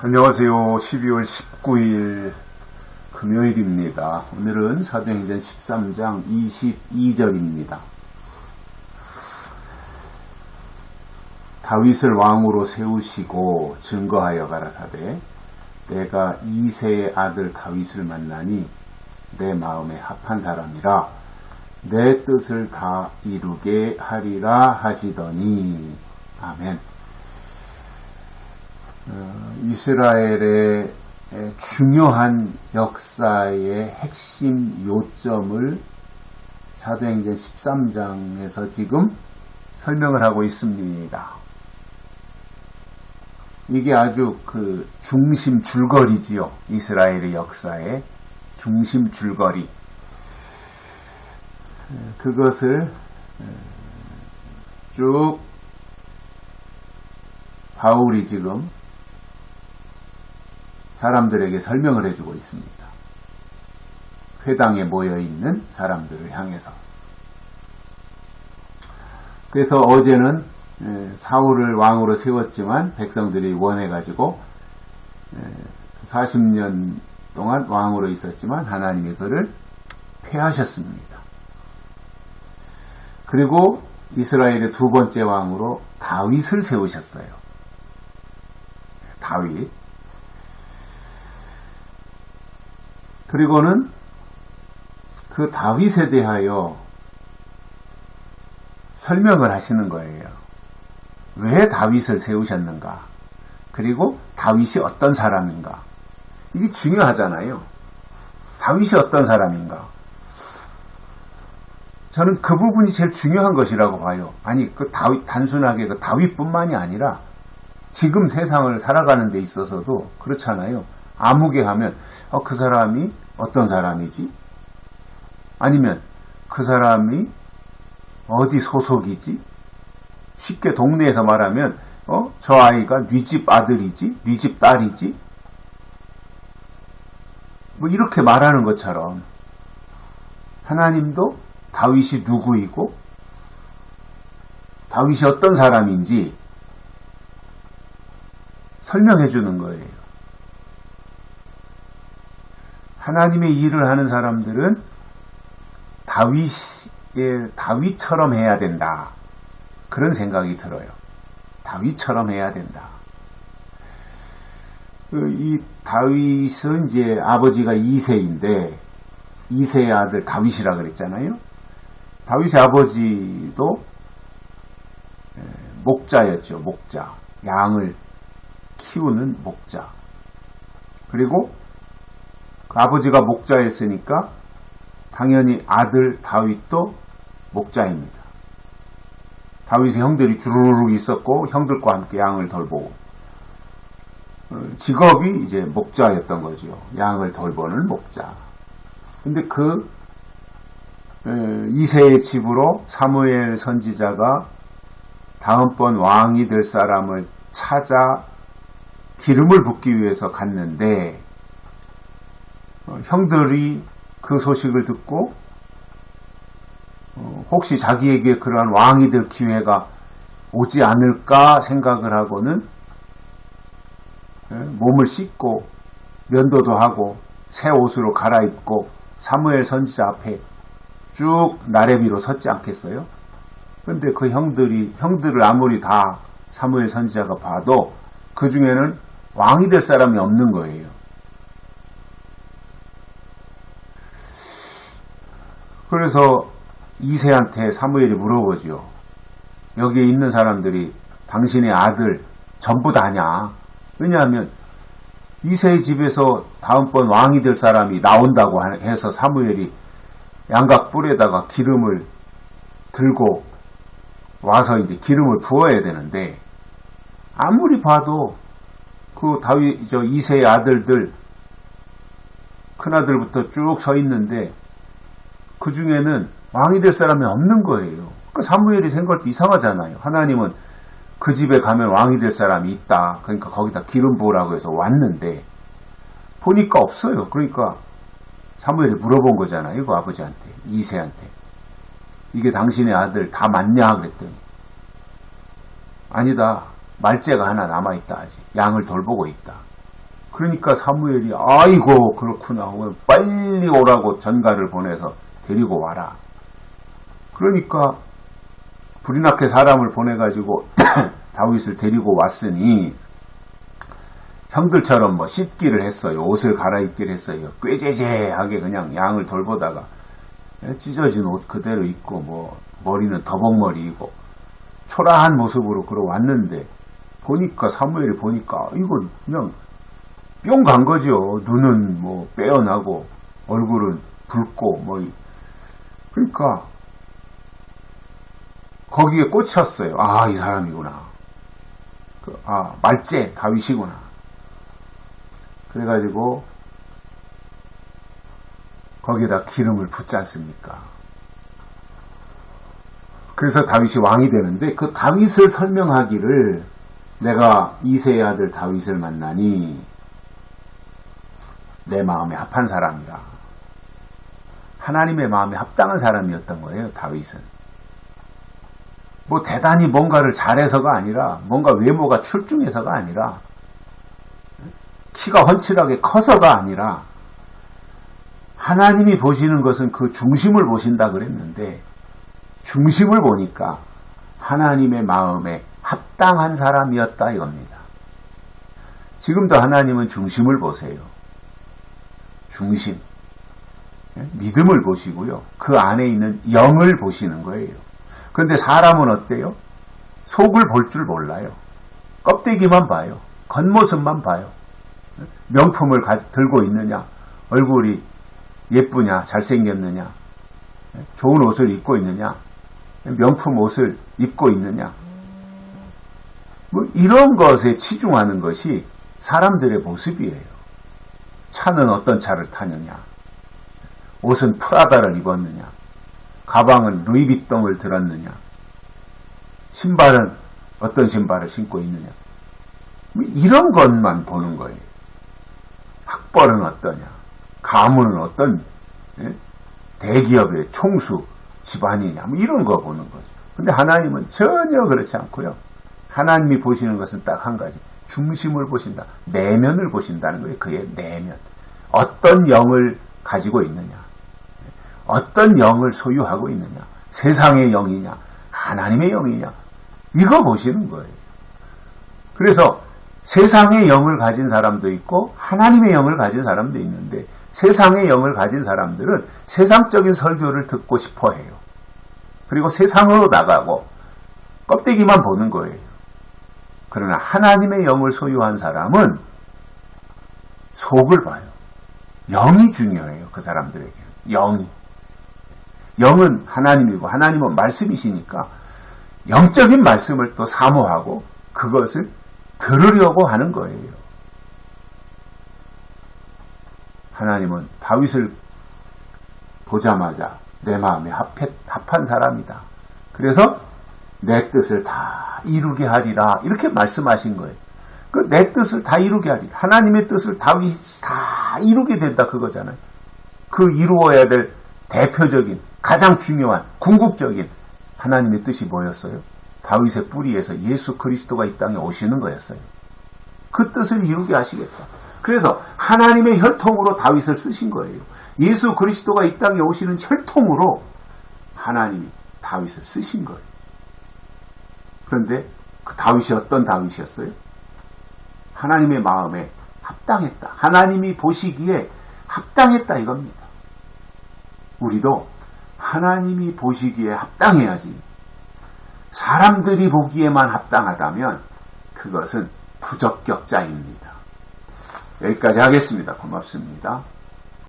안녕하세요. 12월 19일 금요일입니다. 오늘은 사도행전 13장 22절입니다. 다윗을 왕으로 세우시고 증거하여 가라사대 내가 이새의 아들 다윗을 만나니 내 마음에 합한 사람이라 내 뜻을 다 이루게 하리라 하시더니 아멘. 이스라엘의 중요한 역사의 핵심 요점을 사도행전 13장에서 지금 설명을 하고 있습니다. 이게 아주 그 중심 줄거리지요. 이스라엘의 역사의 중심 줄거리. 그것을 쭉 바울이 지금 사람들에게 설명을 해주고 있습니다. 회당에 모여있는 사람들을 향해서. 그래서 어제는 사울을 왕으로 세웠지만 백성들이 원해가지고 40년 동안 왕으로 있었지만 하나님이 그를 패하셨습니다. 그리고 이스라엘의 두 번째 왕으로 다윗을 세우셨어요. 다윗. 그리고는 그 다윗에 대하여 설명을 하시는 거예요. 왜 다윗을 세우셨는가? 그리고 다윗이 어떤 사람인가? 이게 중요하잖아요. 다윗이 어떤 사람인가? 저는 그 부분이 제일 중요한 것이라고 봐요. 아니, 그 다윗, 단순하게 그 다윗뿐만이 아니라 지금 세상을 살아가는 데 있어서도 그렇잖아요. 아무개 하면, 그 사람이 어떤 사람이지? 아니면 그 사람이 어디 소속이지? 쉽게 동네에서 말하면, 저 아이가 네 집 아들이지? 네 집 딸이지? 뭐 이렇게 말하는 것처럼 하나님도 다윗이 누구이고 다윗이 어떤 사람인지 설명해 주는 거예요. 하나님의 일을 하는 사람들은 다윗처럼 해야 된다. 그런 생각이 들어요. 다윗처럼 해야 된다. 이 다윗은 이제 아버지가 이새인데 이새의 아들 다윗이라 그랬잖아요. 다윗의 아버지도 목자였죠. 목자. 양을 키우는 목자. 그리고 그 아버지가 목자였으니까 당연히 아들 다윗도 목자입니다. 다윗의 형들이 주르륵 있었고 형들과 함께 양을 돌보고 직업이 이제 목자였던 거죠. 양을 돌보는 목자. 근데 그 이새의 집으로 사무엘 선지자가 다음번 왕이 될 사람을 찾아 기름을 붓기 위해서 갔는데 형들이 그 소식을 듣고 혹시 자기에게 그러한 왕이 될 기회가 오지 않을까 생각을 하고는 몸을 씻고 면도도 하고 새 옷으로 갈아입고 사무엘 선지자 앞에 쭉 나래비로 섰지 않겠어요? 근데 그 형들을 아무리 다 사무엘 선지자가 봐도 그 중에는 왕이 될 사람이 없는 거예요. 그래서 이새한테 사무엘이 물어보지요. 여기에 있는 사람들이 당신의 아들 전부 다냐? 왜냐하면 이새의 집에서 다음번 왕이 될 사람이 나온다고 해서 사무엘이 양각 뿔에다가 기름을 들고 와서 이제 기름을 부어야 되는데 아무리 봐도 그 이새의 아들들 큰아들부터 쭉 서 있는데 그 중에는 왕이 될 사람이 없는 거예요. 그 사무엘이 생각할 때 이상하잖아요. 하나님은 그 집에 가면 왕이 될 사람이 있다. 그러니까 거기다 기름 부으라고 해서 왔는데 보니까 없어요. 그러니까 사무엘이 물어본 거잖아요. 그 아버지한테, 이새한테. 이게 당신의 아들 다 맞냐? 그랬더니 아니다. 말째가 하나 남아있다. 아직. 양을 돌보고 있다. 그러니까 사무엘이 아이고 그렇구나. 빨리 오라고 전가를 보내서 데리고 와라. 그러니까 불이 나게 사람을 보내가지고 다윗을 데리고 왔으니 형들처럼 뭐 씻기를 했어요. 옷을 갈아입기를 했어요. 꾀재재하게 그냥 양을 돌보다가 찢어진 옷 그대로 입고 뭐 머리는 더벅머리이고 초라한 모습으로 걸어왔는데 보니까 사무엘이 보니까 이거 그냥 뿅 간 거죠. 눈은 뭐 빼어나고 얼굴은 붉고 뭐 그러니까 거기에 꽂혔어요. 아, 이 사람이구나. 말제 다윗이구나. 그래가지고 거기에다 기름을 붓지 않습니까? 그래서 다윗이 왕이 되는데 그 다윗을 설명하기를 내가 이새의 아들 다윗을 만나니 내 마음에 합한 사람이라. 하나님의 마음에 합당한 사람이었던 거예요. 다윗은. 뭐 대단히 뭔가를 잘해서가 아니라 뭔가 외모가 출중해서가 아니라 키가 훤칠하게 커서가 아니라 하나님이 보시는 것은 그 중심을 보신다 그랬는데 중심을 보니까 하나님의 마음에 합당한 사람이었다 이겁니다. 지금도 하나님은 중심을 보세요. 중심. 믿음을 보시고요. 그 안에 있는 영을 보시는 거예요. 그런데 사람은 어때요? 속을 볼 줄 몰라요. 껍데기만 봐요. 겉모습만 봐요. 명품을 들고 있느냐, 얼굴이 예쁘냐, 잘생겼느냐, 좋은 옷을 입고 있느냐, 명품 옷을 입고 있느냐, 뭐 이런 것에 치중하는 것이 사람들의 모습이에요. 차는 어떤 차를 타느냐, 옷은 프라다를 입었느냐, 가방은 루이비통을 들었느냐, 신발은 어떤 신발을 신고 있느냐, 뭐 이런 것만 보는 거예요. 학벌은 어떠냐, 가문은 어떤 대기업의 총수 집안이냐, 뭐 이런 거 보는 거죠. 근데 하나님은 전혀 그렇지 않고요. 하나님이 보시는 것은 딱 한 가지. 중심을 보신다. 내면을 보신다는 거예요. 그의 내면. 어떤 영을 가지고 있느냐. 어떤 영을 소유하고 있느냐. 세상의 영이냐. 하나님의 영이냐. 이거 보시는 거예요. 그래서 세상의 영을 가진 사람도 있고 하나님의 영을 가진 사람도 있는데 세상의 영을 가진 사람들은 세상적인 설교를 듣고 싶어 해요. 그리고 세상으로 나가고 껍데기만 보는 거예요. 그러나 하나님의 영을 소유한 사람은 속을 봐요. 영이 중요해요. 그 사람들에게. 영이. 영은 하나님이고 하나님은 말씀이시니까 영적인 말씀을 또 사모하고 그것을 들으려고 하는 거예요. 하나님은 다윗을 보자마자 내 마음에 합한 사람이다. 그래서 내 뜻을 다 이루게 하리라 이렇게 말씀하신 거예요. 그 내 뜻을 다 이루게 하리라. 하나님의 뜻을 다윗이 다 이루게 된다 그거잖아요. 그 이루어야 될 대표적인 가장 중요한 궁극적인 하나님의 뜻이 뭐였어요? 다윗의 뿌리에서 예수 그리스도가 이 땅에 오시는 거였어요. 그 뜻을 이루게 하시겠다. 그래서 하나님의 혈통으로 다윗을 쓰신 거예요. 예수 그리스도가 이 땅에 오시는 혈통으로 하나님이 다윗을 쓰신 거예요. 그런데 그 다윗이 어떤 다윗이었어요? 하나님의 마음에 합당했다. 하나님이 보시기에 합당했다 이겁니다. 우리도 하나님이 보시기에 합당해야지. 사람들이 보기에만 합당하다면 그것은 부적격자입니다. 여기까지 하겠습니다. 고맙습니다.